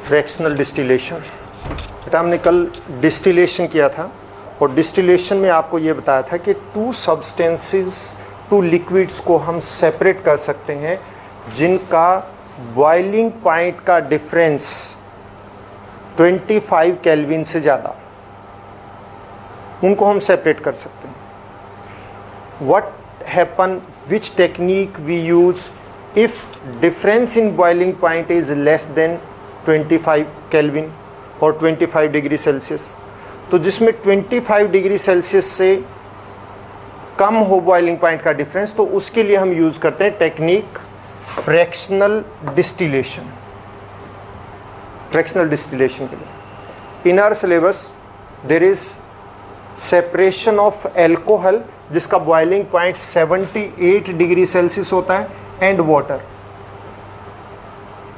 Fractional distillation. बेटा हमने कल डिस्टिलेशन किया था और डिस्टिलेशन में आपको ये बताया था कि टू सब्सटेंसेस टू लिक्विड्स को हम सेपरेट कर सकते हैं जिनका बॉइलिंग पॉइंट का डिफरेंस 25 केल्विन से ज़्यादा, उनको हम सेपरेट कर सकते हैं। What happen, which technique we use if difference in boiling point is less than 25 kelvin और 25 डिग्री सेल्सियस। तो जिसमें 25 डिग्री सेल्सियस से कम हो बॉइलिंग पॉइंट का डिफरेंस, तो उसके लिए हम यूज़ करते हैं technique fractional distillation. Fractional distillation के लिए in our syllabus there is separation of alcohol जिसका बॉइलिंग पॉइंट 78 डिग्री सेल्सियस होता है एंड वाटर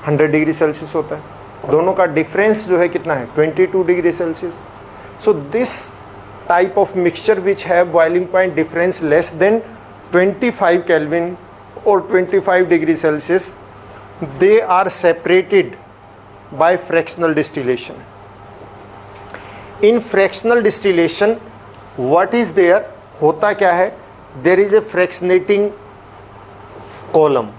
100 डिग्री सेल्सियस होता है। दोनों का डिफरेंस जो है कितना है, 22 degree Celsius. So this type of mixture which have boiling point difference less than 25 kelvin और 25 degree Celsius, they are separated by fractional distillation. In fractional distillation, what is there? होता क्या है? There is a fractionating column.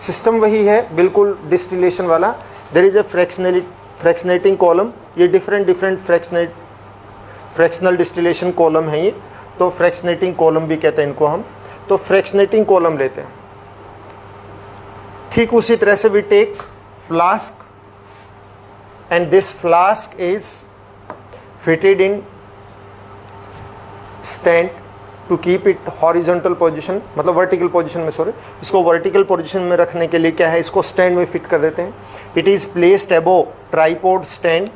System वही है बिल्कुल distillation वाला। There is a fractionating column. ये different fractional distillation column है ये, तो फ्रैक्शनेटिंग कॉलम भी कहते हैं इनको हम। तो फ्रैक्शनेटिंग कॉलम लेते हैं। ठीक उसी तरह से we take flask and this flask is fitted in stand to keep it horizontal position, मतलब वर्टिकल पोजीशन में, सॉरी, इसको वर्टिकल पोजीशन में रखने के लिए क्या है, इसको स्टैंड में फिट कर देते हैं। It is placed above tripod stand.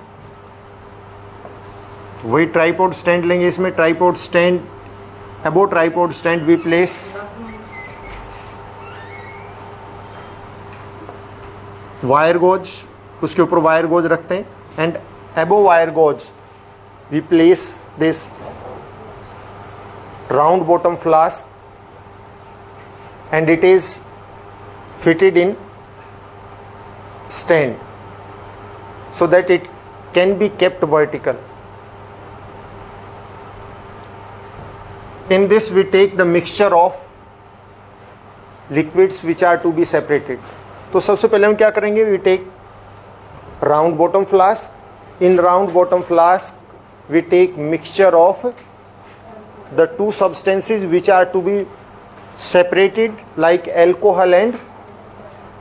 वही ट्राइपॉड स्टैंड लेंगे, इसमें tripod stand, above tripod stand we place wire gauze, उसके ऊपर वायर गोज रखते हैं and above wire gauze we place this round bottom flask and it is fitted in stand so that it can be kept vertical. In this we take the mixture of liquids which are to be separated. तो सबसे पहले हम क्या करेंगे, we take round bottom flask. In round bottom flask we take mixture of the two substances which are to be separated like alcohol and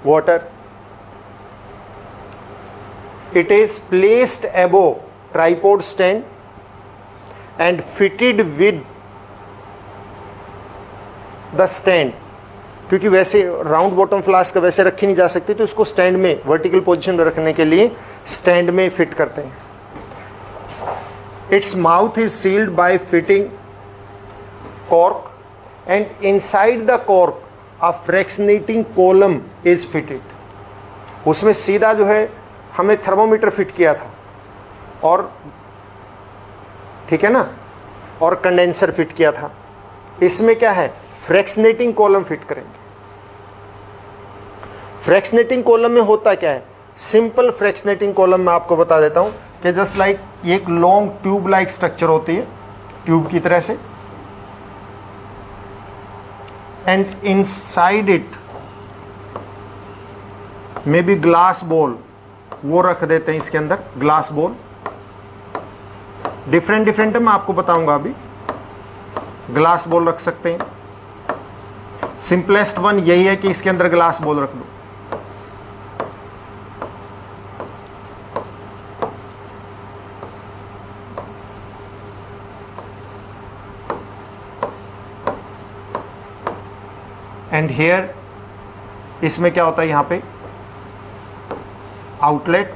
water. It is placed above tripod stand and fitted with the stand. क्योंकि वैसे round bottom flask वैसे रखी नहीं जा सकती, तो इसको stand में वर्टिकल पोजीशन में रखने के लिए स्टैंड में फिट करते हैं. Its mouth is sealed by fitting cork and inside the cork a fractionating column is fitted. उसमें सीधा जो है हमने थर्मोमीटर फिट किया था और ठीक है ना, और कंडेंसर फिट किया था. इसमें क्या है, फ्रैक्शनेटिंग कॉलम फिट करेंगे. फ्रैक्शनेटिंग कॉलम में होता क्या है, सिंपल फ्रैक्शनेटिंग कॉलम में आपको बता देता हूं कि जस्ट लाइक एक लॉन्ग ट्यूब लाइक स्ट्रक्चर होती है, ट्यूब की तरह से, and inside it maybe glass ball, वो रख देते हैं इसके अंदर ग्लास बॉल. डिफरेंट है, मैं आपको बताऊंगा अभी. ग्लास बॉल रख सकते हैं. सिंपलेस्ट वन यही है कि इसके अंदर ग्लास बॉल रख दो. एंड हेयर इसमें क्या होता है, यहां पे outlet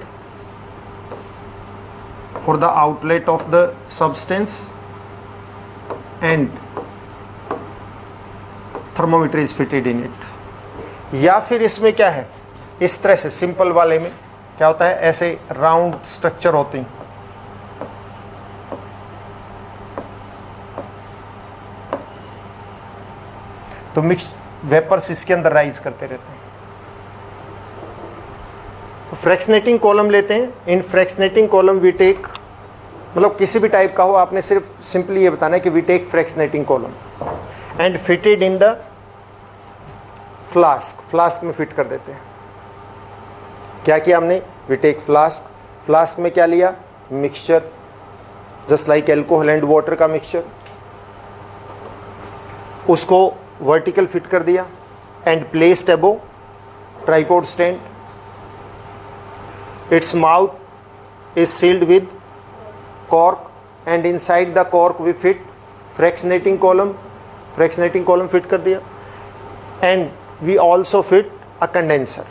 for the outlet of the substance and thermometer is fitted in it. या फिर इसमें क्या है, इस तरह से सिंपल वाले में क्या होता है, ऐसे राउंड स्ट्रक्चर होते हैं. तो मिक्स वेपर्स इसके अंदर राइज करते रहते हैं. तो फ्रैक्शनेटिंग कॉलम लेते हैं। इन फ्रैक्शनेटिंग कॉलम वी टेक, मतलब किसी भी टाइप का हो, आपने सिर्फ सिंपली ये बताना है कि we take fractionating column and fitted in the flask. Flask में फिट कर देते हैं। क्या किया हमने? We take flask. फ्लास्क में क्या लिया? Mixture, just like alcohol and water का मिक्सचर। उसको वर्टिकल फिट कर दिया and placed above tripod stand. Its mouth is sealed with cork and inside the cork we fit fractionating column। fractionating column fit कर दिया and we also fit a condenser।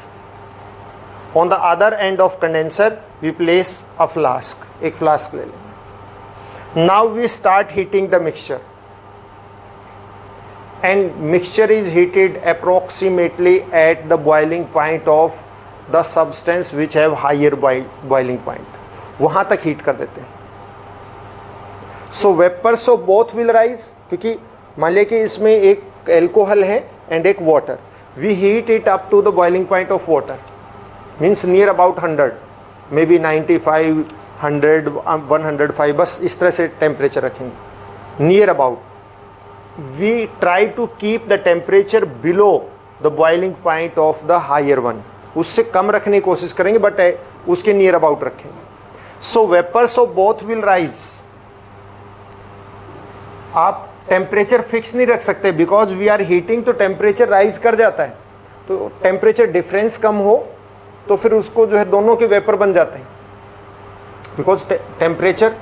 on the other end of condenser we place a flask। एक flask ले लेंगे। now we start heating the mixture and mixture is heated approximately at the boiling point of the substance which have higher boiling point। वहाँ तक heat कर देते हैं। So vapours of both will rise, क्योंकि मान लिया कि इसमें एक एल्कोहल है एंड एक water. We heat it up to the boiling point of water, means near about 100, may be 95, 100, 105, बस इस तरह से टेम्परेचर रखेंगे near about. We try to keep the temperature below the boiling point of the higher one. उससे कम रखने की कोशिश करेंगे बट उसके नियर अबाउट रखेंगे। So vapours of both will rise. आप टेम्परेचर फिक्स नहीं रख सकते बिकॉज वी आर हीटिंग, तो टेम्परेचर राइज कर जाता है। तो टेम्परेचर डिफरेंस कम हो तो फिर उसको जो है दोनों के वेपर बन जाते हैं बिकॉज टेम्परेचर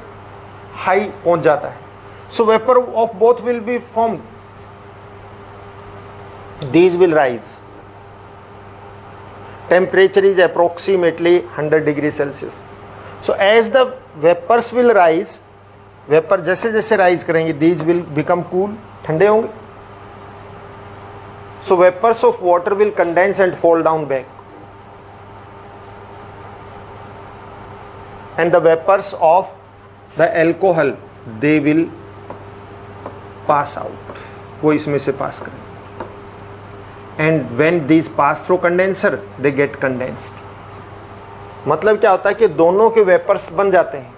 हाई पहुंच जाता है। So vapour of both will be formed, these will rise. Temperature is approximately 100 degree Celsius. So as the vapours will rise, vapour जैसे जैसे राइज करेंगे दीज विल बिकम कूल, ठंडे होंगे। So vapours of water will condense and fall down back and the vapours of the alcohol they will pass out, वो इसमें से pass करेंगे and when these pass through condenser they get condensed. मतलब क्या होता है कि दोनों के वेपर्स बन जाते हैं।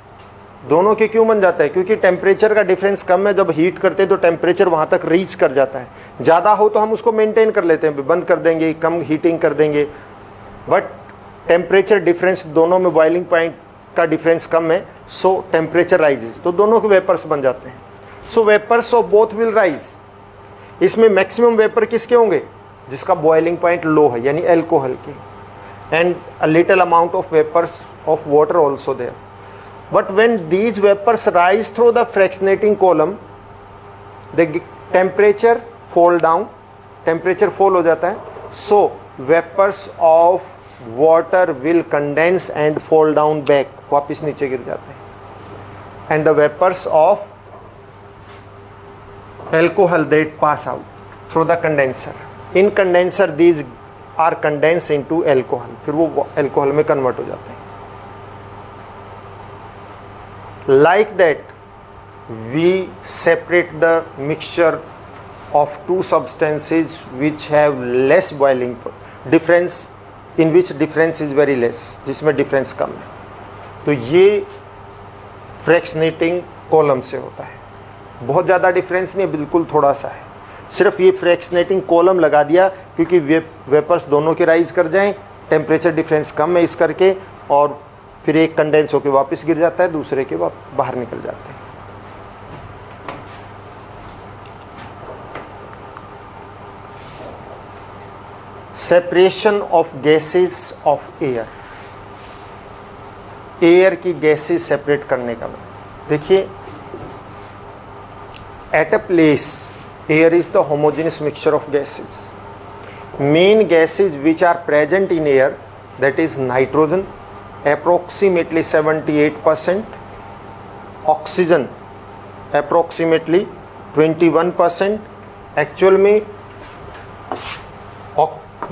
दोनों के क्यों बन जाता है? क्योंकि टेम्परेचर का डिफरेंस कम है। जब हीट करते हैं तो टेम्परेचर वहाँ तक रीच कर जाता है। ज़्यादा हो तो हम उसको मेंटेन कर लेते हैं, बंद कर देंगे, कम हीटिंग कर देंगे, बट टेम्परेचर डिफरेंस दोनों में बॉइलिंग पॉइंट का डिफरेंस कम है, सो टेम्परेचर राइजेस, तो दोनों के वेपर्स बन जाते हैं। So vapours of both will rise. इसमें मैक्सिमम वेपर किसके होंगे? जिसका बॉइलिंग पॉइंट लो है, यानी एल्कोहल के, and a little amount of vapours of water also there. But when these vapors rise through the fractionating column, the temperature fall down, temperature fall हो जाता है, so vapors of water will condense and fall down back, वापस नीचे गिर जाते हैं, and the vapors of alcohol that pass out through the condenser. In condenser these are condensed into alcohol, फिर वो alcohol में convert हो जाते हैं। Like that we separate the mixture of two substances which have less boiling difference, in which difference is very less, जिसमें difference कम है। तो ये फ्रैक्शनेटिंग कॉलम से होता है। बहुत ज़्यादा डिफरेंस नहीं है, बिल्कुल थोड़ा सा है। सिर्फ ये फ्रैक्शनेटिंग कॉलम लगा दिया क्योंकि वेपर्स दोनों के राइज कर जाएं, टेम्परेचर डिफरेंस कम है इस करके, और फिर एक कंडेंस होकर वापस गिर जाता है, दूसरे के बाहर निकल जाते हैं। Separation of gases of air, air की गैसेस सेपरेट करने का। देखिए, at a place air is the homogeneous mixture of gases. Main gases which are present in air, that is nitrogen approximately 78%, oxygen approximately 21%। Actual में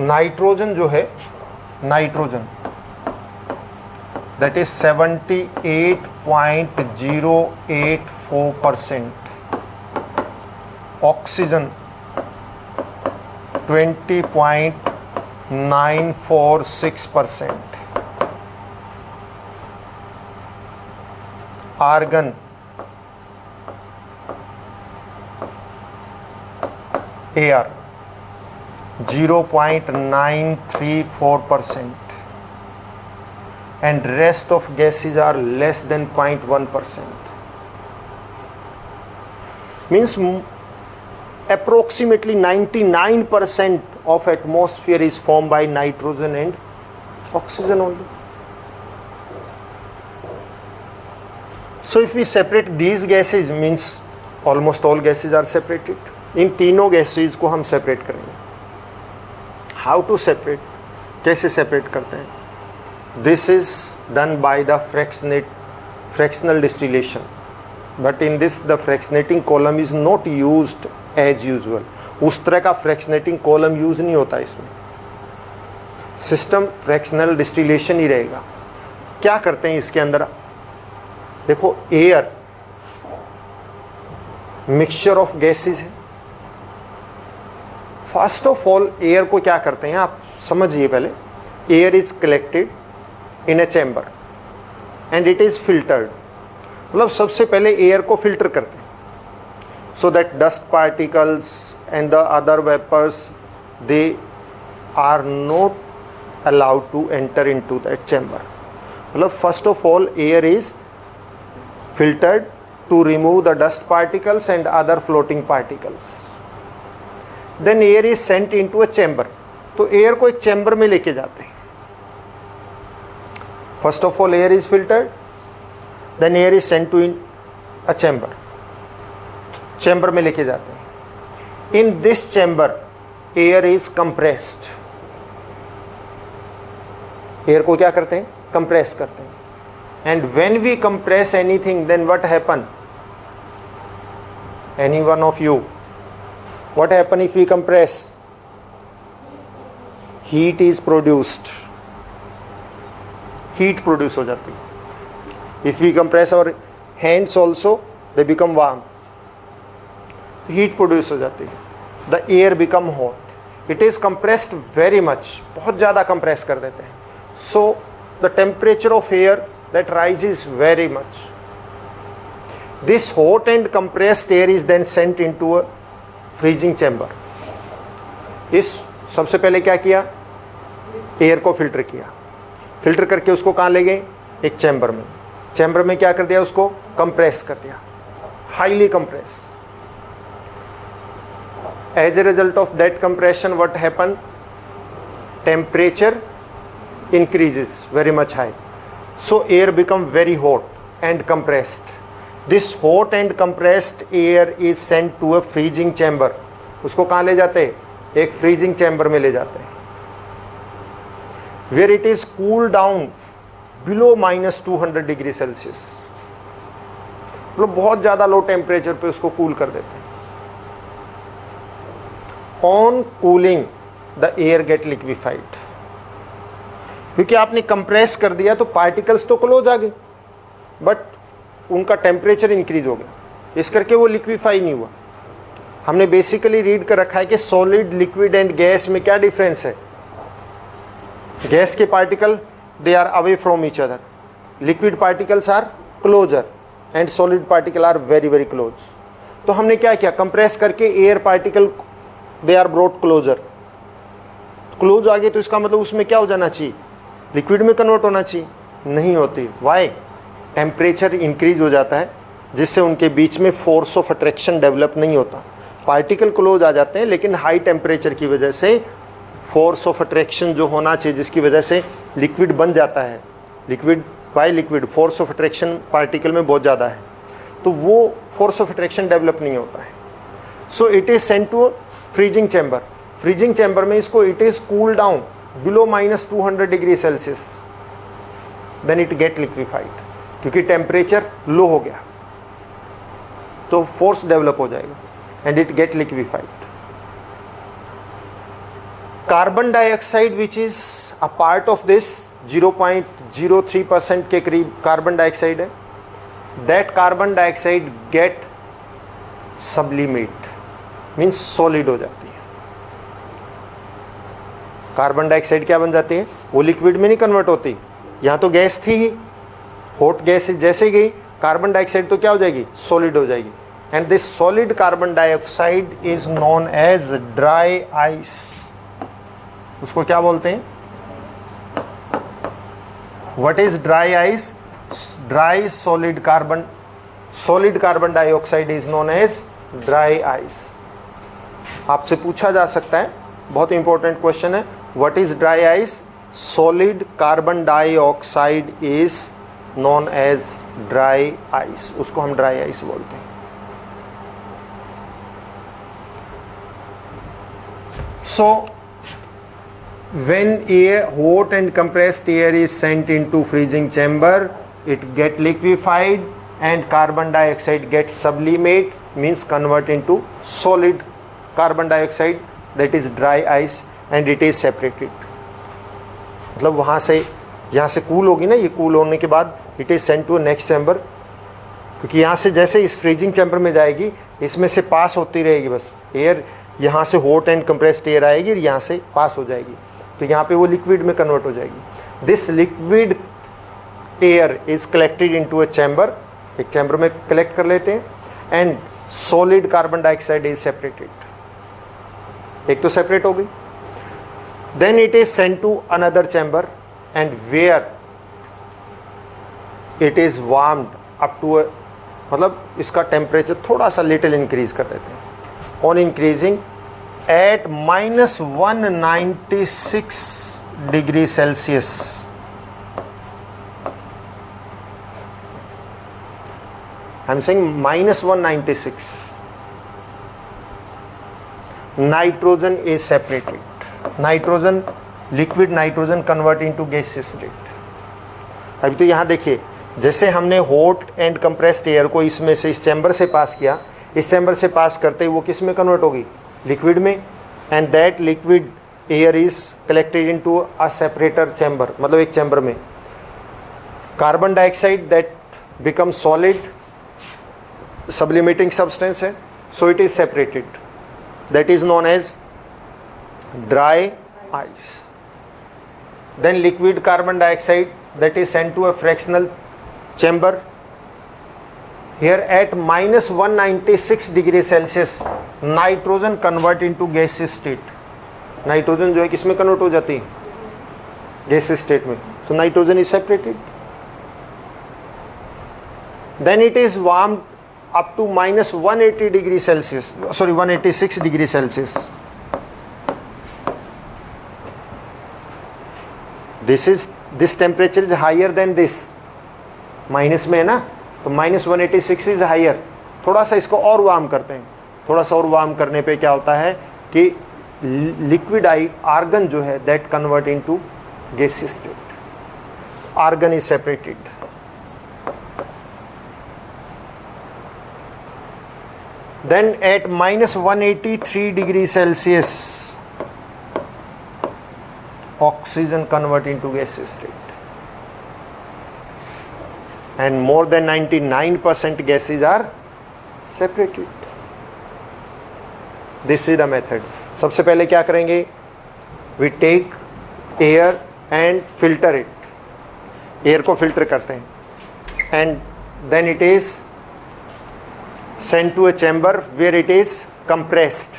nitrogen जो है, nitrogen that is 78.084%, oxygen 20.946%। Argon AR 0.934% and rest of gases are less than 0.1%. Means approximately 99% of atmosphere is formed by nitrogen and oxygen only. So if we separate these gases, means almost all gases are separated. इन तीनों gases को हम separate करेंगे. How to separate, कैसे separate करते हैं? This is done by the fractional distillation, but in this the fractionating column is not used as usual. उस तरह का फ्रैक्शनेटिंग कॉलम यूज नहीं होता इसमें. सिस्टम फ्रैक्शनल डिस्टिलेशन ही रहेगा. क्या करते हैं इसके अंदर? देखो, एयर मिक्सचर ऑफ गैसेज है. फर्स्ट ऑफ ऑल एयर को क्या करते हैं आप समझिए पहले. Air is collected in a chamber and it is filtered. मतलब सबसे पहले एयर को फिल्टर करते हैं so that dust particles and the other vapours they are not allowed to enter into that chamber. मतलब first of all air is filtered to remove the dust particles and other floating particles. Then air is sent into a chamber. तो air को एक chamber में लेके जाते हैं. First of all air is filtered, then air is sent to in a chamber. Chamber में लेके जाते हैं. In this chamber air is compressed. Air को क्या करते हैं? कंप्रेस करते हैं. And when we compress anything, then what happen? Any one of you, what happen if we compress? Heat is produced. Heat produce हो जाती है. If we compress our hands also, they become warm. Heat produce हो जाती है. The air become hot. It is compressed very much. बहुत ज़्यादा compress कर देते हैं. So the temperature of air that rises very much. This hot and compressed air is then sent into a freezing chamber. इस सबसे पहले क्या किया? एयर को फिल्टर किया. फिल्टर करके उसको कहाँ ले गए? एक चैम्बर में. चैम्बर में क्या कर दिया? उसको कंप्रेस कर दिया, highly compress. As a result of that compression what happen? Temperature increases very much high. So air become very hot and compressed. This hot and compressed air is sent to a freezing chamber. उसको कहाँ ले जाते हैं? एक freezing chamber में ले जाते हैं. Where it is cooled down below -200 degree Celsius. मतलब बहुत ज़्यादा लो टेम्परेचर पे उसको कूल कर देते हैं. On cooling the air get liquefied. क्योंकि आपने कंप्रेस कर दिया तो पार्टिकल्स तो क्लोज आ गए, बट उनका टेम्परेचर इंक्रीज हो गया. इस करके वो लिक्विफाई नहीं हुआ. हमने बेसिकली रीड कर रखा है कि सॉलिड, लिक्विड एंड गैस में क्या डिफरेंस है. गैस के particle they are away from each other, liquid particles are closer and solid particle are very very close. तो हमने क्या किया? कंप्रेस करके air particle they are brought closer. Close आ गए तो इसका मतलब उसमें क्या हो जाना चाहिए? लिक्विड में कन्वर्ट होना चाहिए. नहीं होती. वाई? टेम्परेचर इंक्रीज हो जाता है, जिससे उनके बीच में फोर्स ऑफ अट्रैक्शन डेवलप नहीं होता. पार्टिकल क्लोज आ जाते हैं, लेकिन हाई टेम्परेचर की वजह से फोर्स ऑफ अट्रैक्शन जो होना चाहिए, जिसकी वजह से लिक्विड बन जाता है. Liquid by liquid force of attraction particle में बहुत ज़्यादा है, तो वो फोर्स ऑफ अट्रैक्शन डेवलप नहीं होता है. So it is sent to freezing chamber. Freezing chamber में इसको it is cool down below -200 degree Celsius, then it get liquefied. क्योंकि टेम्परेचर लो हो गया तो फोर्स डेवलप हो जाएगा and it get liquefied. Carbon dioxide which is a part of this 0.03% के करीब कार्बन डाइऑक्साइड है. That carbon dioxide get sublimate, means solid हो जाती है. कार्बन डाइऑक्साइड क्या बन जाती है? वो लिक्विड में नहीं कन्वर्ट होती. यहाँ तो गैस थी ही, हॉट गैस जैसे गई कार्बन डाइऑक्साइड तो क्या हो जाएगी, सॉलिड हो जाएगी, and this solid carbon dioxide is known as dry ice. उसको क्या बोलते हैं, what is dry ice, dry solid carbon dioxide is known as dry ice. आपसे पूछा जा सकता है, बहुत इंपॉर्टेंट क्वेश्चन है, what is dry ice, solid carbon dioxide is known as dry ice, उसको हम ड्राई आइस बोलते हैं। सो when air, hot and compressed air is sent into freezing chamber, it get liquefied and carbon dioxide gets sublimate, means convert into solid carbon dioxide, that is dry ice, and it is separated. मतलब वहाँ से, यहाँ से cool होगी ना, ये cool होने के बाद it is sent to next chamber, क्योंकि यहाँ से जैसे इस फ्रीजिंग चैम्बर में जाएगी, इसमें से पास होती रहेगी बस एयर, यहाँ से हॉट एंड कंप्रेस्ड एयर आएगी, यहाँ से पास हो जाएगी, तो यहाँ पे वो लिक्विड में कन्वर्ट हो जाएगी। This liquid air is collected into a chamber, एक चैम्बर में कलेक्ट कर लेते हैं, and solid carbon dioxide is separated, एक तो सेपरेट हो गई, then it is sent to another chamber and where it is warmed up to, मतलब इसका टेम्परेचर थोड़ा सा लिटिल इंक्रीज कर देते हैं, on increasing at -196 degree Celsius. I'm saying -196. Nitrogen is separated. Nitrogen, liquid nitrogen convert into gaseous state. अभी तो यहाँ देखिए, जैसे हमने हॉट एंड कंप्रेस्ड एयर को इसमें से, इस चैम्बर से पास किया, इस चैम्बर से पास करते ही वो किस में कन्वर्ट होगी, लिक्विड में, and that liquid air is collected into a separator chamber, मतलब एक चैम्बर में carbon dioxide that become solid sublimating substance है, so it is separated, that is known as dry ice. Then liquid carbon dioxide that is sent to a fractional chamber, here at -196 degree Celsius nitrogen convert into gaseous state. Nitrogen जो है किस में convert हो जाती है, gaseous state में, so nitrogen is separated. Then it is warmed up to -180 degree Celsius, sorry 186 degree Celsius. This temperature is higher than this, minus में है ना, तो -186 इज हायर, थोड़ा सा इसको और वार्म करते हैं, थोड़ा सा और वार्म करने पे क्या होता है कि लिक्विड आर्गन जो है that convert into gaseous state, argon is separated. Then at -183 degree Celsius oxygen convert into gaseous state, and more than 99% gases are separated. This is the method. सबसे पहले क्या करेंगे, we take air and filter it, air को filter करते हैं, and then it is sent to a chamber where it is compressed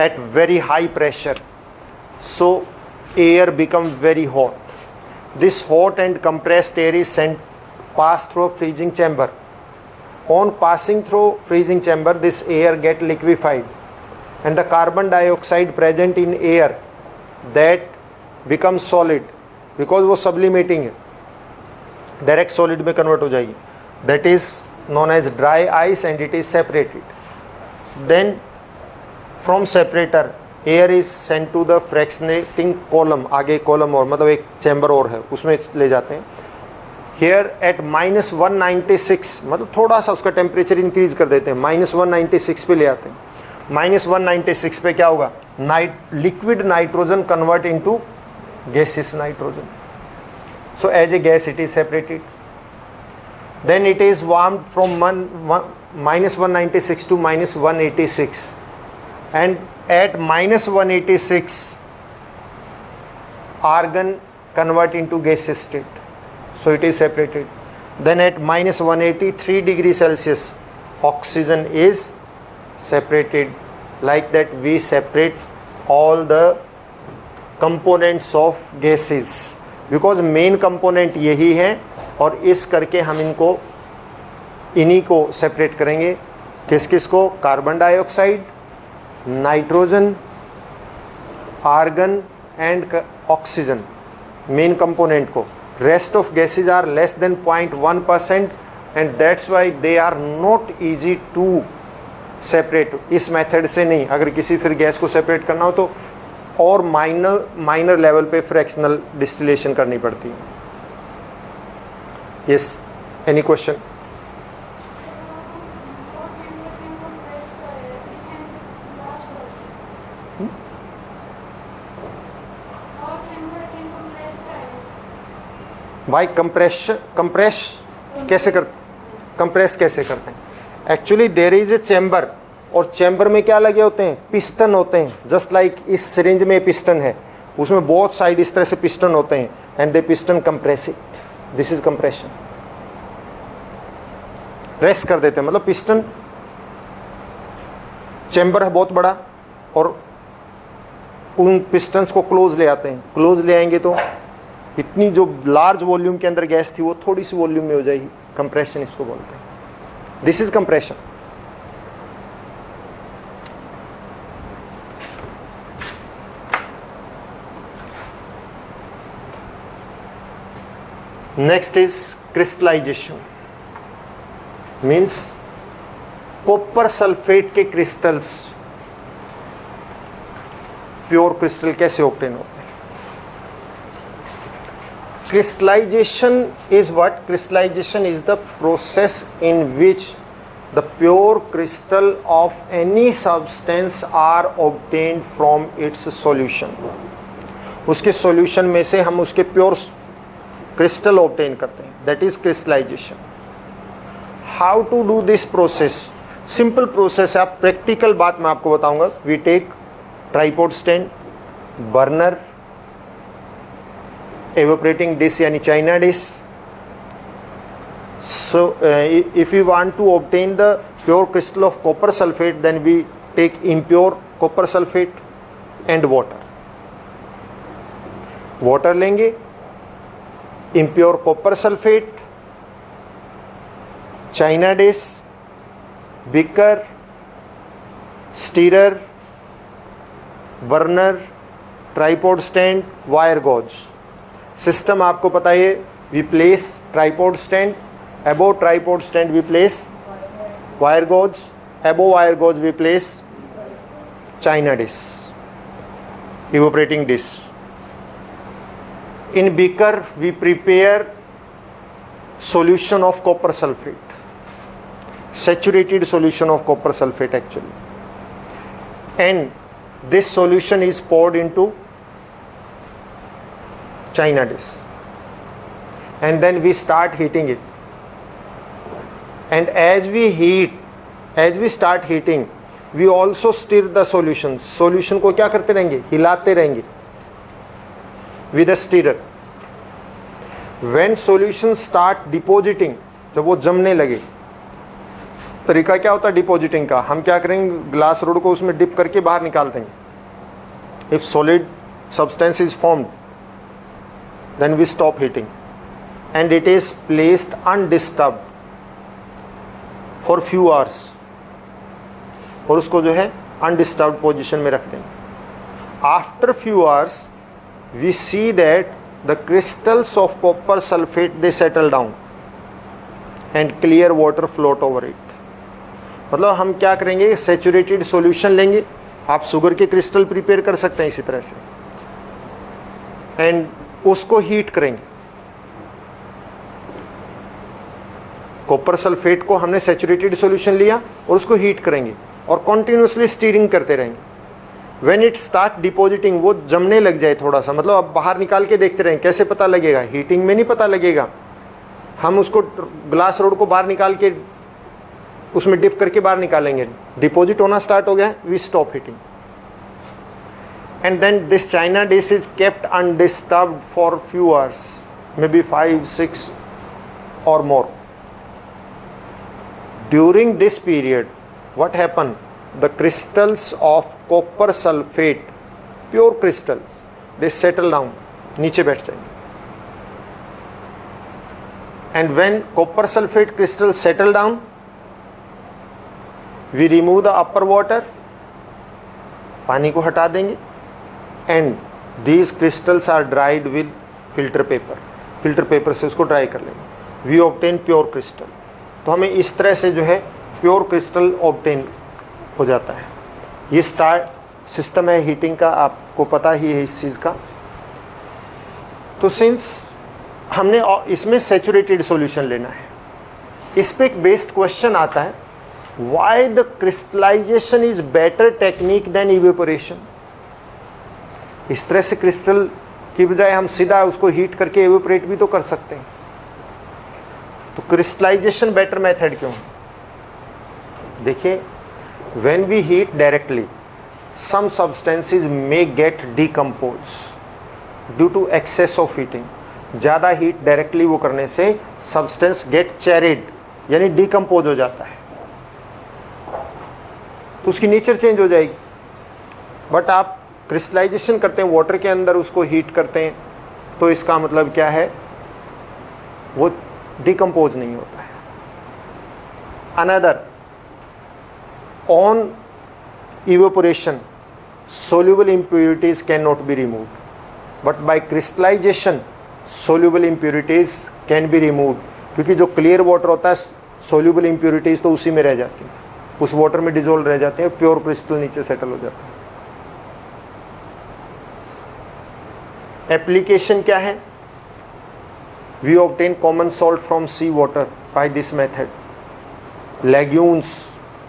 at very high pressure, so air become very hot. This hot and compressed air is sent pass through freezing chamber. On passing through freezing chamber, this air get liquefied, and the carbon dioxide present in air that becomes solid, because वो sublimating है, direct solid में convert हो जाएगी, that is known as dry ice, and it is separated. Then from separator air is sent to the fractionating column, आगे column और मतलब एक chamber और है, उसमें ले जाते हैं। Here at -196, मतलब थोड़ा सा उसका टेम्परेचर इंक्रीज कर देते हैं, -196 पे ले आते हैं, -196 पे क्या होगा, liquid nitrogen convert into gaseous nitrogen, so as a gas it is separated. Then it is warmed from -196 to -186, and at -186 argon convert into gaseous state, so it is separated. then at minus 183 degree Celsius oxygen is separated. Like that we separate all the components of gases, because main component यही है, और इस करके हम इन्हीं को separate करेंगे. किस किस को? Carbon dioxide, nitrogen, argon and oxygen, main component को. Rest of gases are less than 0.1% and that's why they are not easy to separate. इस मेथड से नहीं, अगर किसी फिर गैस को सेपरेट करना हो तो और माइनर लेवल पे फ्रैक्शनल डिस्टिलेशन करनी पड़ती है. Yes, any question? भाई कंप्रेस कैसे करते हैं? Actually there is a chamber, और चैम्बर में क्या लगे होते हैं? पिस्टन होते हैं. जस्ट लाइक इस सिरिंज में पिस्टन है, उसमें बहुत साइड इस तरह से पिस्टन होते हैं, and they piston compress it. This is compression. Press कर देते हैं, मतलब पिस्टन, चैम्बर है बहुत बड़ा, और उन पिस्टन्स को क्लोज ले आते हैं. क्लोज ले आएंगे तो इतनी जो लार्ज वॉल्यूम के अंदर गैस थी वो थोड़ी सी वॉल्यूम में हो जाएगी. कंप्रेशन इसको बोलते हैं. This is compression. Next is crystallisation. Means copper sulphate के क्रिस्टल्स, प्योर क्रिस्टल कैसे ऑब्टेन होते हैं? Crystallization is what? Crystallization is the process in which the pure crystal of any substance are obtained from its solution. उसके solution में से हम उसके pure crystal obtain करते हैं. That is crystallization. How to do this process? Simple process है. आप practical बात मैं आपको बताऊंगा. We take tripod stand, burner, evaporating dish यानी China dish. So if we want to obtain the pure crystal of copper sulfate, then we take impure copper sulfate and water. Water लेंगे, impure copper sulfate, china dish, beaker, stirrer, burner, tripod stand, wire gauge. System आपको पता है. We place tripod stand, above tripod stand we place wire gauze, above wire gauze we place china dish, evaporating dish. In beaker we prepare solution of copper sulfate, saturated solution of copper sulfate actually, and this solution is poured into China dish, and then we start heating it. And as we start heating, we also stir the solution. Solution को क्या करते रहेंगे? हिलाते रहेंगे with a stirrer. When solution start depositing, जब वो जमने लगे, तरीका क्या होता है डिपोजिटिंग का? हम क्या करेंगे? ग्लास रोड को उसमें डिप करके बाहर निकाल देंगे. If solid substance is formed, then we stop heating and it is placed undisturbed for few hours, और उसको जो है undisturbed position में रख देंगे. After few hours we see that the crystals of copper sulfate they settle down and clear water float over it. मतलब हम क्या करेंगे? सैचुरेटेड सॉल्यूशन लेंगे. आप शुगर के क्रिस्टल प्रिपेयर कर सकते हैं इसी तरह से, एंड उसको हीट करेंगे. कॉपर सल्फेट को हमने सैचुरेटेड सॉल्यूशन लिया और उसको हीट करेंगे और कॉन्टिन्यूसली स्टीरिंग करते रहेंगे. व्हेन इट स्टार्ट डिपोजिटिंग, वो जमने लग जाए थोड़ा सा, मतलब अब बाहर निकाल के देखते रहें. कैसे पता लगेगा? हीटिंग में नहीं पता लगेगा. हम उसको ग्लास रोड को बाहर निकाल के उसमें डिप करके बाहर निकालेंगे. डिपोजिट होना स्टार्ट हो गया, we stop heating, and then this china dish is kept undisturbed for few hours, maybe 5-6 or more. During this period, what happened? The crystals of copper sulfate, pure crystals, they settle down, नीचे बैठ जाएंगे. And when copper sulfate crystals settle down, we remove the upper water, पानी को हटा देंगे, and these crystals are dried with filter paper. Filter paper से उसको dry कर लेंगे. We obtain pure crystal. तो हमें इस तरह से जो है प्योर क्रिस्टल ऑब्टेन हो जाता है. ये स्टार्ट सिस्टम है हीटिंग का, आपको पता ही है इस चीज़ का. तो सिंस हमने इसमें सैचुरेटेड सॉल्यूशन लेना है, इस पे एक बेस्ड क्वेश्चन आता है, why the crystallisation is better technique than evaporation. इस तरह से क्रिस्टल की बजाय हम सीधा उसको हीट करके एवेपोरेट भी तो कर सकते हैं. तो क्रिस्टलाइजेशन बेटर मेथड क्यों है? देखिए, when we heat directly some substances may get decompose due to excess of heating. ज़्यादा हीट डायरेक्टली वो करने से सब्सटेंस गेट चेरिड, यानी डिकम्पोज हो जाता है, तो उसकी नेचर चेंज हो जाएगी. बट आप क्रिस्टलाइजेशन करते हैं, वाटर के अंदर उसको हीट करते हैं, तो इसका मतलब क्या है, वो डिकम्पोज नहीं होता है. Another, on evaporation soluble impurities cannot be removed, but by crystallization soluble impurities can be removed. क्योंकि जो क्लियर वाटर होता है, soluble impurities तो उसी में रह जाती हैं, उस वाटर में डिजोल्व रह जाते हैं, प्योर क्रिस्टल नीचे सेटल हो जाता है. एप्लीकेशन क्या है? We obtain common salt from sea water by this method. Lagoons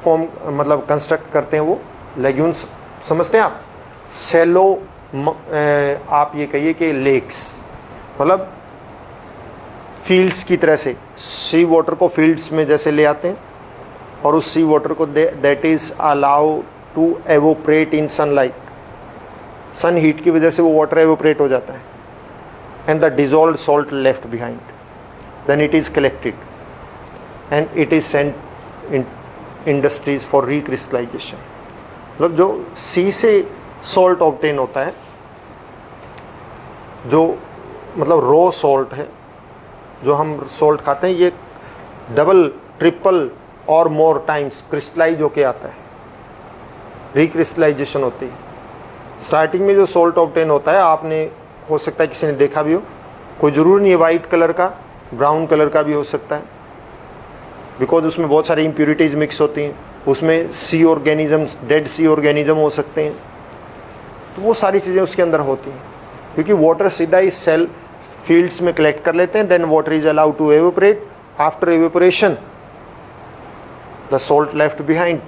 form, मतलब कंस्ट्रक्ट करते हैं वो लेग्यून्स, समझते हैं आप? सेलो, आप ये कहिए कि लेक्स, मतलब फील्ड्स की तरह से सी वाटर को फील्ड्स में जैसे ले आते हैं, और उस सी वाटर को that is allow to evaporate in sunlight. Sun heat की वजह से वो वाटर एवोपरेट हो जाता है, and the dissolved salt left behind, then it is collected and it is sent in industries for recrystallisation. मतलब जो सी से सॉल्ट ऑब्टेन होता है, जो मतलब रॉ सॉल्ट है, जो हम सॉल्ट खाते हैं, ये डबल, ट्रिपल और मोर टाइम्स क्रिस्टलाइज होके आता है, रिक्रिस्टलाइजेशन होती है. स्टार्टिंग में जो सॉल्ट ऑब्टेन होता है, आपने हो सकता है किसी ने देखा भी हो, कोई ज़रूर नहीं है वाइट कलर का, ब्राउन कलर का भी हो सकता है, बिकॉज उसमें बहुत सारी इम्प्यूरिटीज़ मिक्स होती हैं, उसमें सी ऑर्गेनिजम्स, डेड सी ऑर्गेनिज्म हो सकते हैं, तो वो सारी चीज़ें उसके अंदर होती हैं. क्योंकि वाटर सीधा इस सेल फील्ड्स में कलेक्ट कर लेते हैं, then water is allowed to evaporate. After evaporation the salt left behind,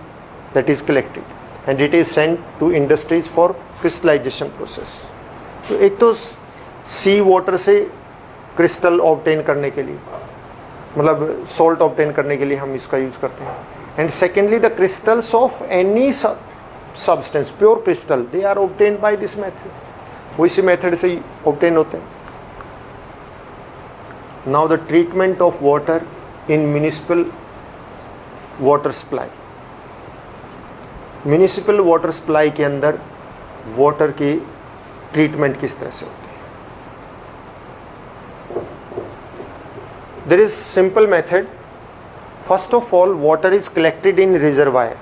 that is collected and it is sent to industries for crystallization process. तो एक तो सी वाटर से क्रिस्टल ऑब्टेन करने के लिए, मतलब सॉल्ट ऑब्टेन करने के लिए हम इसका यूज़ करते हैं. And secondly, the crystals of any substance, pure crystal, they are obtained by this method. वो इसी मेथड से ही ऑब्टेन होते हैं. Now the treatment of water in municipal water supply. Municipal water supply के अंदर वाटर की ट्रीटमेंट किस तरह से होती है? There is simple method. First of all, water is collected in reservoir.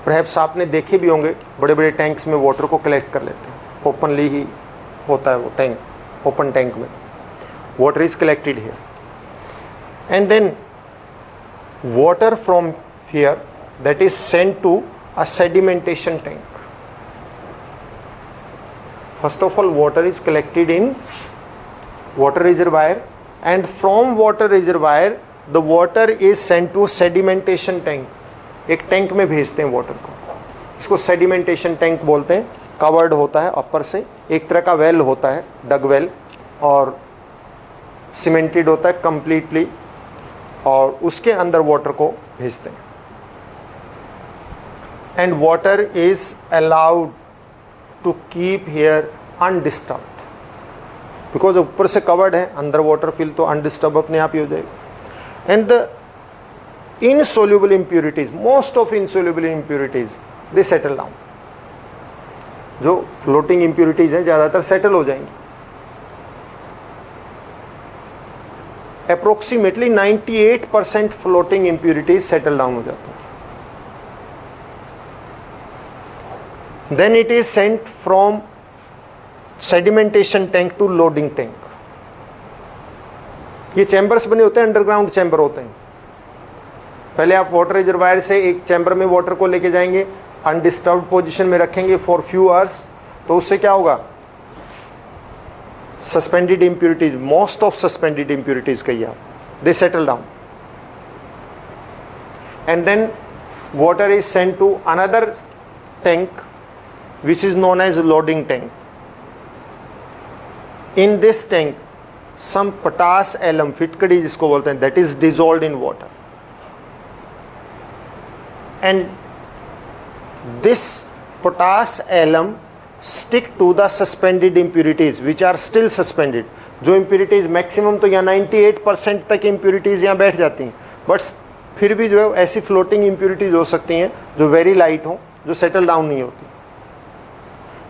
Perhaps आपने देखे भी होंगे, बड़े बड़े टैंक्स में वाटर को कलेक्ट कर लेते हैं, ओपनली ही होता है वो टैंक, ओपन टैंक में water is collected here, and then water from here that is sent to a sedimentation tank. First of all, water is collected in water reservoir, and from water reservoir the water is sent to sedimentation tank. एक tank में भेजते हैं water को, इसको sedimentation tank बोलते हैं. Covered होता है अपर से, एक तरह का वेल होता है, डग वेल, और सीमेंटेड होता है कंप्लीटली, और उसके अंदर वाटर को भेजते हैं. And water is allowed to keep here undisturbed. Because ऊपर से कवर्ड है, अंदर वाटर फिल तो अनडिस्टर्ब अपने आप ही हो जाएगा. And the insoluble impurities, most of insoluble impurities they settle down. जो फ्लोटिंग impurities हैं ज़्यादातर सेटल हो जाएंगी. Approximately 98% floating impurities settle down हो जाते हैं. Then it is sent from sedimentation tank to loading tank. ये चैम्बर्स बने होते हैं, अंडरग्राउंड चैम्बर होते हैं. पहले आप वाटर रिजर्वायर से एक चैम्बर में वाटर को लेके जाएंगे, अनडिस्टर्ब्ड पोजीशन में रखेंगे फॉर फ्यू आवर्स, तो उससे क्या होगा, suspended impurities, most of suspended impurities कहिए आप, they settle down. And then water is sent to another tank which is known as loading tank. In this tank some potash alum, फिटकड़ी जिसको बोलते हैं, that is dissolved in water. And this potash alum stick to the suspended impurities which are still suspended. जो impurities maximum तो यहाँ 98% तक impurities यहाँ बैठ जाती हैं, बट फिर भी जो है ऐसी floating impurities हो सकती हैं जो very light हो, जो settle down नहीं होती.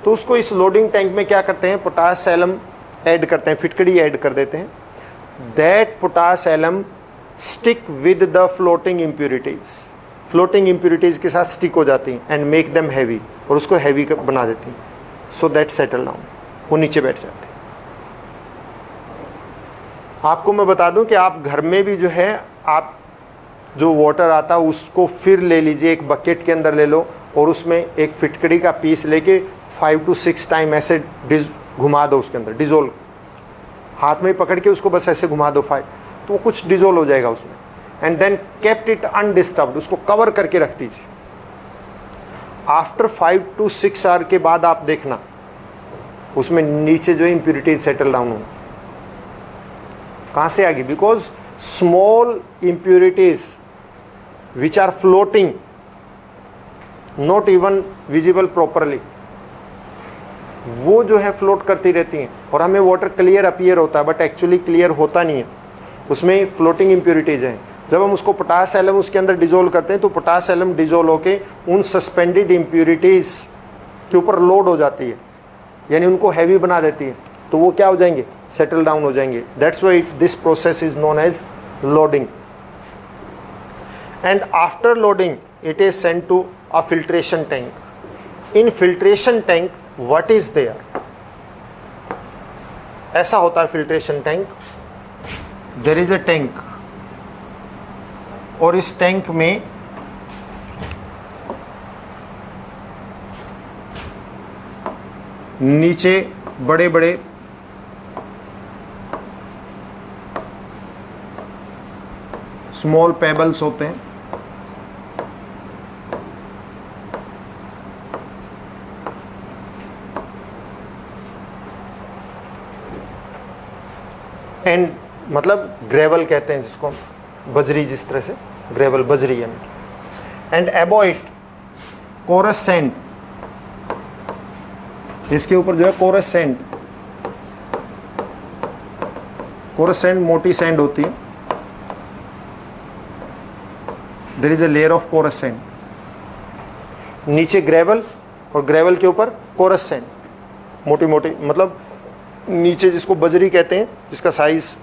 तो उसको इस loading tank में क्या करते हैं, potash alum ऐड करते हैं, फिटकड़ी ऐड कर देते हैं. That potash alum stick with the floating impurities. Floating impurities के साथ स्टिक हो जाती हैं एंड मेक देम हैवी, और उसको हैवी बना देती हैं, सो दैट सेटल डाउन, वो नीचे बैठ जाते हैं. आपको मैं बता दूं कि आप घर में भी जो है, आप जो वाटर आता है उसको फिर ले लीजिए, एक बकेट के अंदर ले लो और उसमें एक फिटकड़ी का पीस लेके 5 to 6 टाइम ऐसे घुमा दो उसके अंदर, डिजोल्व, हाथ में पकड़ के उसको बस ऐसे घुमा दो 5, तो वो कुछ डिजोल्व हो जाएगा उसमें. And then kept it undisturbed, उसको कवर करके रख दीजिए. आफ्टर 5 to 6 आवर के बाद आप देखना उसमें नीचे जो इम्प्यूरिटीज सेटल डाउन हो. कहाँ से आ गई, because small impurities which are floating, not even visible properly, वो जो है फ्लोट करती रहती हैं और हमें वाटर क्लियर अपीयर होता है, बट एक्चुअली क्लियर होता नहीं है, उसमें फ्लोटिंग इम्प्यूरिटीज हैं. जब हम उसको पोटाश एलम उसके अंदर डिजोल्व करते हैं तो पोटाश एलम डिजोल्व होके उन सस्पेंडेड इम्प्यूरिटीज के ऊपर लोड हो जाती है, यानी उनको हैवी बना देती है, तो वो क्या हो जाएंगे, सेटल डाउन हो जाएंगे. That's why this process is known as loading. And after loading it is sent to a filtration tank. In filtration tank what is there, ऐसा होता है filtration tank. There is a tank, और इस tank में नीचे बड़े बड़े small pebbles होते हैं. एंड मतलब ग्रेवल कहते हैं जिसको, बजरी, जिस तरह से ग्रेवल बजरी है. एंड एबॉइट कोरस सैंड, इसके ऊपर जो है कोरस सैंड, कोरस सैंड मोटी सैंड होती है. There is a layer of coarse sand. नीचे ग्रेवल और ग्रेवल के ऊपर कोरस सैंड, मोटी मोटी, मतलब नीचे जिसको बजरी कहते हैं, जिसका साइज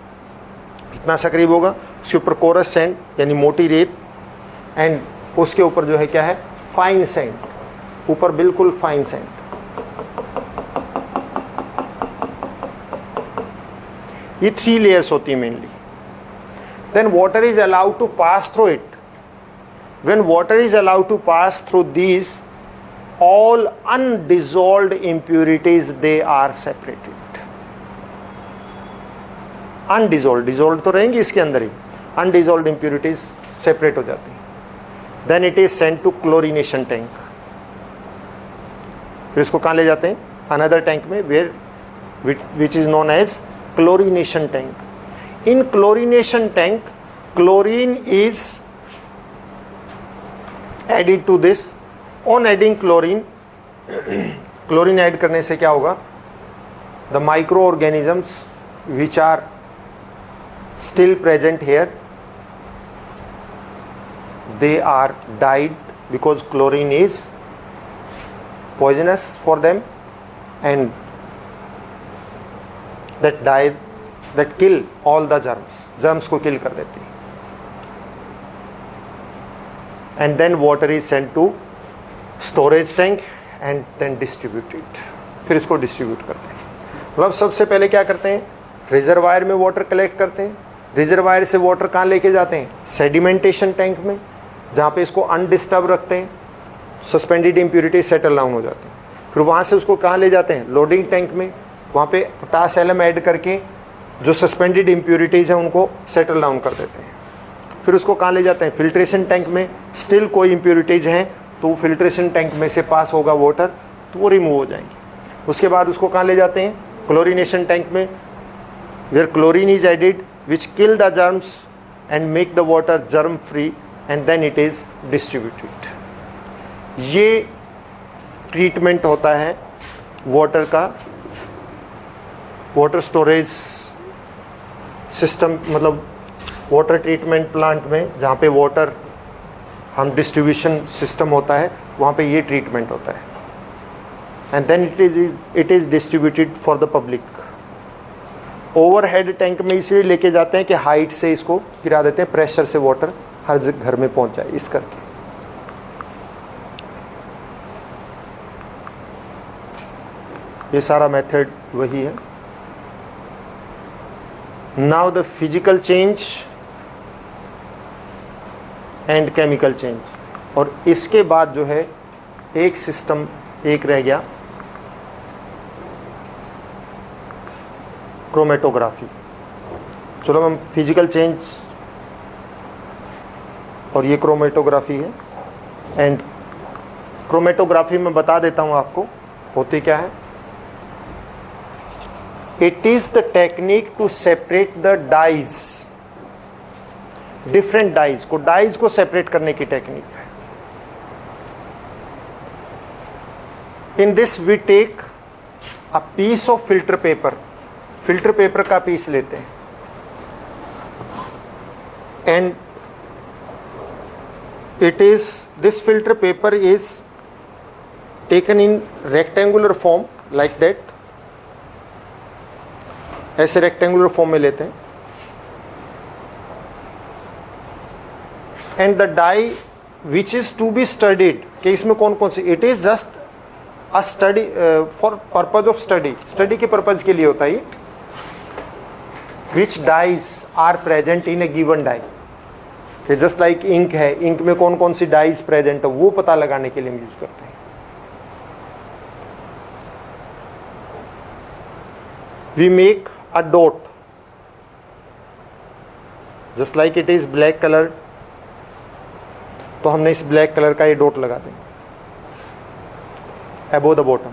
इतना सा करीब होगा, उसके ऊपर कोरस सैंड यानी मोटी रेत, एंड उसके ऊपर जो है क्या है, फाइन सैंड, ऊपर बिल्कुल फाइन सैंड. ये 3 लेयर्स होती है mainly. Then water is allowed to pass through it. When water is allowed to pass through these all undissolved impurities they are separated. Undissolve, dissolve तो रहेंगी इसके अंदर ही, अनडिजोल्व इम्प्यूरिटीज सेपरेट हो जाती हैं. Then it is sent to chlorination tank. फिर इसको कहाँ ले जाते हैं, अनदर टैंक में, where which is known as chlorination tank. In chlorination tank chlorine is added to this. On adding chlorine, chlorine add करने से क्या होगा, the microorganisms which are still present here, they are died because chlorine is poisonous for them, and that die, that kill all the germs को kill कर देती है. And then water is sent to storage tank and then distributed. फिर इसको distribute करते हैं. मतलब सबसे पहले क्या करते हैं, रिजर्वायर में वाटर कलेक्ट करते हैं. रिजर्वायर से वाटर कहाँ लेके जाते हैं, सेडिमेंटेशन टैंक में, जहाँ पे इसको अनडिस्टर्ब रखते हैं, सस्पेंडेड इम्प्यूरिटी सेटल डाउन हो जाते हैं. फिर वहाँ से उसको कहाँ ले जाते हैं, लोडिंग टैंक में. वहाँ पे पोटास एलम ऐड करके जो सस्पेंडेड इम्प्यूरिटीज़ हैं उनको सेटल डाउन कर देते हैं. फिर उसको कहाँ ले जाते हैं, फिल्ट्रेशन टैंक में. स्टिल कोई इम्प्यूरिटीज़ हैं तो वो फिल्ट्रेशन टैंक में से पास होगा वाटर, तो वो रिमूव हो जाएंगे. उसके बाद उसको कहाँ ले जाते हैं, क्लोरीनेशन टैंक में, where chlorine is added which kill the germs and make the water germ free, and then it is distributed. ये ट्रीटमेंट होता है वाटर का, वाटर स्टोरेज सिस्टम, मतलब वाटर ट्रीटमेंट प्लांट में जहाँ पे वाटर हम डिस्ट्रीब्यूशन सिस्टम होता है, वहाँ पे ये ट्रीटमेंट होता है. And then it is distributed for the public. Overhead tank में इसलिए लेके जाते हैं कि हाइट से इसको गिरा देते हैं, प्रेशर से वाटर हर घर में पहुँच जाए इस करके. ये सारा मेथड वही है. Now the physical change and chemical change. और इसके बाद जो है एक सिस्टम एक रह गया, क्रोमेटोग्राफी. चलो हम फिजिकल चेंज और ये क्रोमेटोग्राफी है. एंड क्रोमेटोग्राफी में बता देता हूँ आपको होती क्या है. It is the technique to separate the dyes, different dyes को सेपरेट करने की टेक्निक है. In this we take a piece of filter paper का पीस लेते हैं, and it is, this filter paper is taken in rectangular form like that. ऐसे rectangular form में लेते हैं. And the dye which is to be studied, कि इसमें कौन कौन सी, it is just a study for purpose of study के पर्पज के लिए होता है. Which dyes are present in a given dye, कि जस्ट लाइक इंक है, इंक में कौन कौन सी डाइज प्रेजेंट है वो पता लगाने के लिए हम यूज करते हैं. We make a dot, just like it is black color, तो हमने इस ब्लैक कलर का ये डॉट लगा देंगे above the bottom.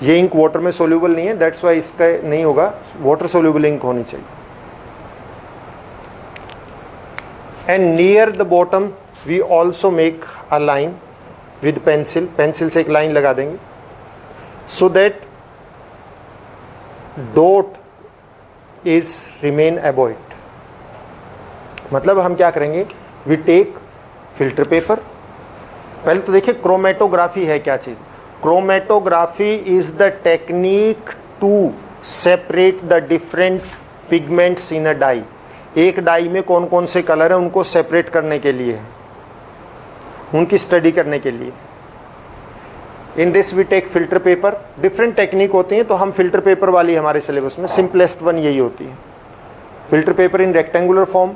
ये इंक वाटर में सोल्यूबल नहीं है, दैट्स वाई इसका नहीं होगा, वाटर सोल्यूबल इंक होनी चाहिए. And near the bottom we also make a line with pencil से एक लाइन लगा देंगे, so that dot is remain above it. मतलब हम क्या करेंगे, वी टेक फिल्टर पेपर. पहले तो देखिए क्रोमेटोग्राफी है क्या चीज़. Chromatography is the technique to separate the different pigments in a dye. एक डाई में कौन कौन से कलर हैं उनको सेपरेट करने के लिए है, उनकी स्टडी करने के लिए. In this we take filter paper. Different technique होती हैं, तो हम फिल्टर पेपर वाली हमारे सिलेबस में सिंपलेस्ट वन यही होती है. Filter paper in rectangular form,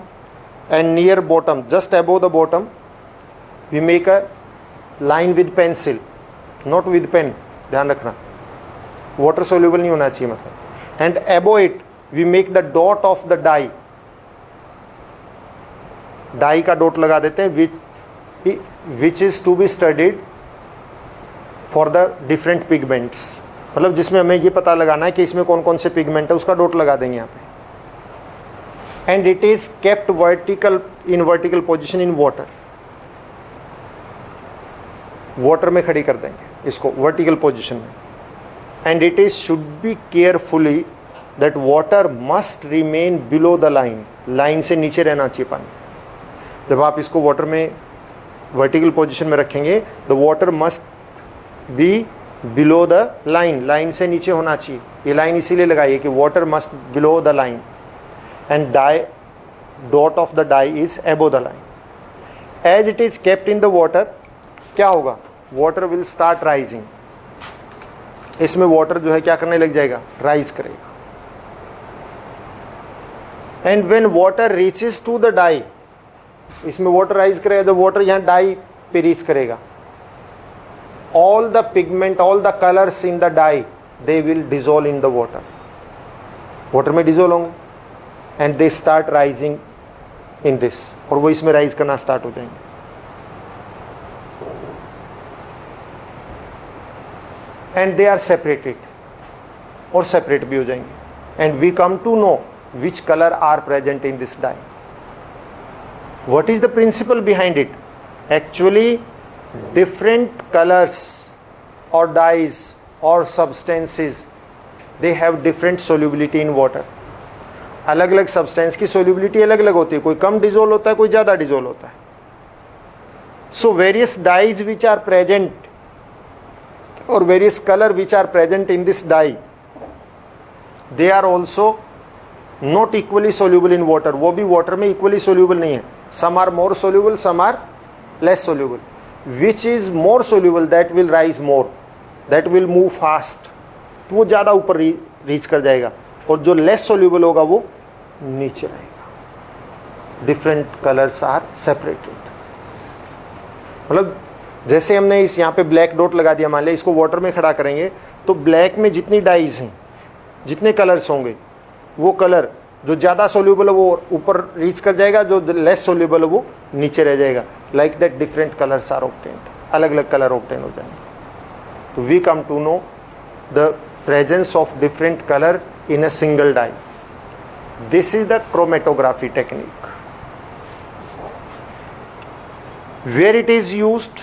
and near bottom, just above the bottom, we make a line with pencil, not with pen, ध्यान रखना, वाटर सोल्यूबल नहीं होना चाहिए मतलब. And above it we make the dot of the dye. Dye का dot लगा देते हैं, which is to be studied for the different pigments. मतलब जिसमें हमें ये पता लगाना है कि इसमें कौन कौन से पिगमेंट है, उसका डॉट लगा देंगे यहाँ पे. And it is kept vertical position in water. Water में खड़ी कर देंगे इसको वर्टिकल पोजिशन में. and it is should be carefully that water must remain below the line. Line से नीचे रहना चाहिए पानी. जब आप इसको वाटर में वर्टिकल पोजीशन में रखेंगे, the water must be below the line, line से नीचे होना चाहिए. ये लाइन इसीलिए लगाइए कि water must below the line and dye dot of the dye is above the line. As it is kept in the water, क्या होगा, वाटर विल स्टार्ट राइजिंग. इसमें वाटर जो है क्या करने लग जाएगा, राइज करेगा. And when water reaches to the dye, इसमें वाटर राइज करेगा. जब वाटर यहाँ डाई पे रीच करेगा, all the pigment, all the colors in the dye, they will dissolve in the water. Water में डिजोल्व होंगे and they start rising in this, और वो इसमें राइज करना स्टार्ट हो जाएंगे. एंड दे आर सेपरेटेड, और सेपरेट भी हो जाएंगे. And we come to know which colour are present in this dye. What is the principle behind it? Actually different colors or dyes or substances, they have different solubility in water. अलग अलग substance की solubility अलग अलग होती है, कोई कम dissolve होता है, कोई ज़्यादा डिजोल्व होता है. So various dyes which are present और various colour which are present in this dye, they are also not equally soluble in water. वो भी वाटर में इक्वली सोल्यूबल नहीं है. Some are more soluble, some are less soluble. Which is more soluble, that will rise more, that will move fast. तो वो ज़्यादा ऊपर reach कर जाएगा, और जो लेस सोल्यूबल होगा वो नीचे रहेगा. Different colours are separated. मतलब जैसे हमने इस यहाँ पे ब्लैक डॉट लगा दिया, मान लिया इसको वाटर में खड़ा करेंगे, तो ब्लैक में जितनी डाइज हैं, जितने कलर्स होंगे, वो कलर जो ज़्यादा सोल्यूबल है वो ऊपर रीच कर जाएगा, जो लेस सोल्यूबल है वो नीचे रह जाएगा. Like that different colours are obtained, अलग अलग कलर ऑब्टेन हो जाएंगे. तो we come to know the presence of different colour in a single dye. This is the chromatography technique. Where it is used,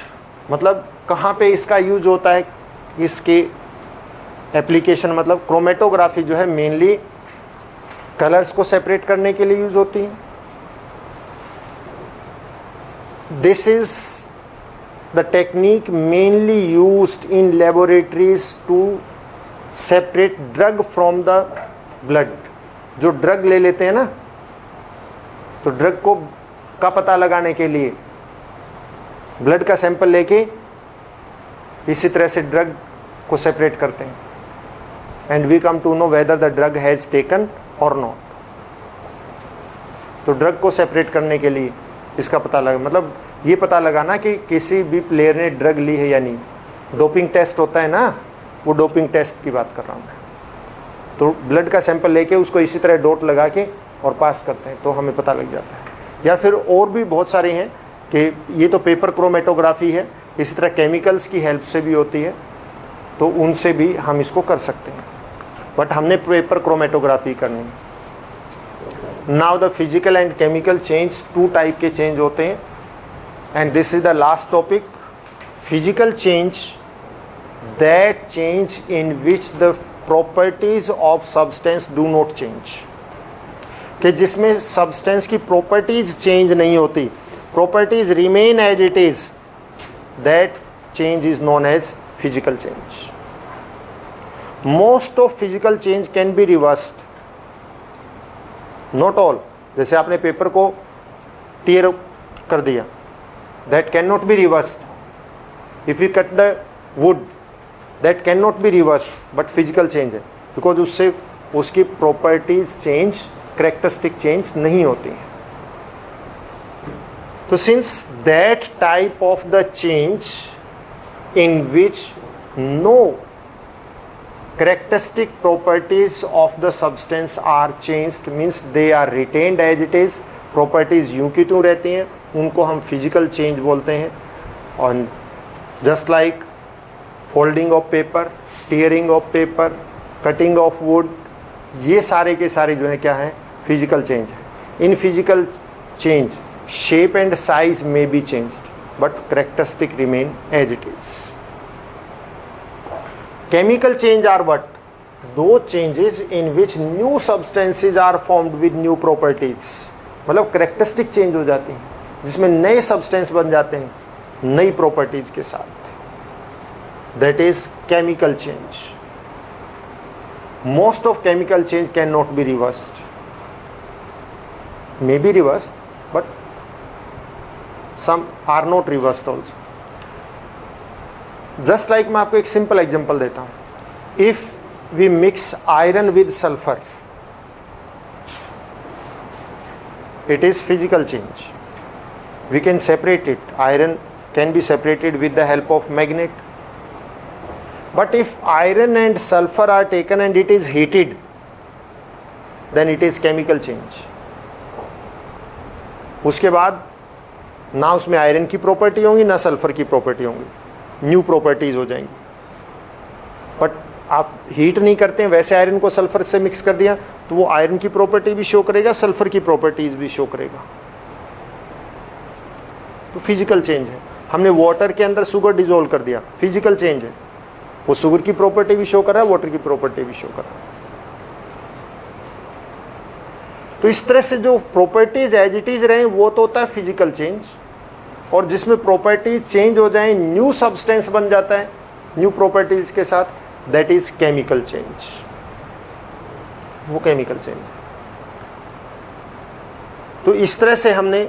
मतलब कहाँ पे इसका यूज होता है, इसके एप्लीकेशन, मतलब क्रोमेटोग्राफी जो है मेनली कलर्स को सेपरेट करने के लिए यूज होती है. This is the technique mainly used in laboratories to separate drug from the blood. जो ड्रग ले लेते हैं ना, तो ड्रग को का पता लगाने के लिए ब्लड का सैंपल लेके इसी तरह से ड्रग को सेपरेट करते हैं. And we come to know whether the drug has taken or not. तो ड्रग को सेपरेट करने के लिए इसका पता लगा, मतलब ये पता लगाना कि किसी भी प्लेयर ने ड्रग ली है या नहीं. डोपिंग टेस्ट होता है ना, वो डोपिंग टेस्ट की बात कर रहा हूँ मैं. तो ब्लड का सैंपल लेके उसको इसी तरह डोट लगा के और पास करते हैं, तो हमें पता लग जाता है. या फिर और भी बहुत सारे हैं कि ये तो पेपर क्रोमेटोग्राफी है, इसी तरह केमिकल्स की हेल्प से भी होती है, तो उनसे भी हम इसको कर सकते हैं. बट हमने पेपर क्रोमेटोग्राफी करनी है. Now the physical and chemical change, two type के चेंज होते हैं. And this is the last topic. Physical change, that change in which the properties of substance do not change. कि जिसमें substance की properties change नहीं होती, properties remain as it is, that change is known as physical change. Most of physical change can be reversed, not all. जैसे आपने paper को tear कर दिया, that can not be reversed. If you cut the wood, that can not be reversed, but physical change है, because उससे उसकी properties change, characteristic change नहीं होती हैं. तो since that type of the change in which no characteristic properties of the substance are changed, means they are retained as it is. properties यूं की त्यों रहती हैं, उनको हम physical change बोलते हैं. और just like folding of paper, tearing of paper, cutting of wood, ये सारे के सारे जो है क्या है, physical change है. in physical change shape and size may be changed, but characteristic remain as it is. Chemical change are what, those changes in which new substances are formed with new properties, मतलब characteristic change हो जाती हैं जिसमें नए substance बन जाते हैं नई प्रॉपर्टीज के साथ, that is chemical change. Most of chemical change can not be reversed, may be reversed but some are not reversed also. Just like मैं आपको एक सिंपल एग्जांपल देता हूं, if we mix iron with sulphur, it is physical change. We can separate it. Iron can be separated with the help of magnet. But if iron and sulfur are taken and it is heated, then it is chemical change. उसके बाद ना उसमें iron की property होंगी ना sulphur की property होंगी, new properties हो जाएंगी। बट आप हीट नहीं करते हैं, वैसे आयरन को सल्फर से मिक्स कर दिया तो वो आयरन की प्रॉपर्टी भी शो करेगा, सल्फर की प्रॉपर्टीज भी शो करेगा। तो फिजिकल चेंज है। हमने वाटर के अंदर शुगर डिजोल्व कर दिया, फिजिकल चेंज है, वो शुगर की प्रॉपर्टी भी शो कर रहा है, वाटर की प्रॉपर्टी भी शो कर रहा है। तो इस तरह से जो प्रॉपर्टीज एज इट इज रहे वो तो होता है फिजिकल चेंज, और जिसमें प्रॉपर्टीज चेंज हो जाए, न्यू सब्सटेंस बन जाता है न्यू प्रॉपर्टीज के साथ, दैट इज केमिकल चेंज, वो केमिकल चेंज। तो इस तरह से हमने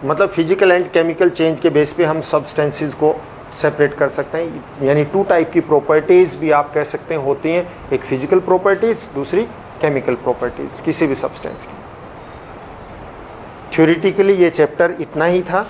मतलब फिजिकल एंड केमिकल चेंज के बेस पे हम सब्सटेंसेस को सेपरेट कर सकते हैं। यानी टू टाइप की प्रॉपर्टीज भी आप कह सकते हैं होती हैं, एक फिजिकल प्रॉपर्टीज, दूसरी केमिकल प्रॉपर्टीज किसी भी सब्सटेंस की। थ्योरेटिकली ये चैप्टर इतना ही था।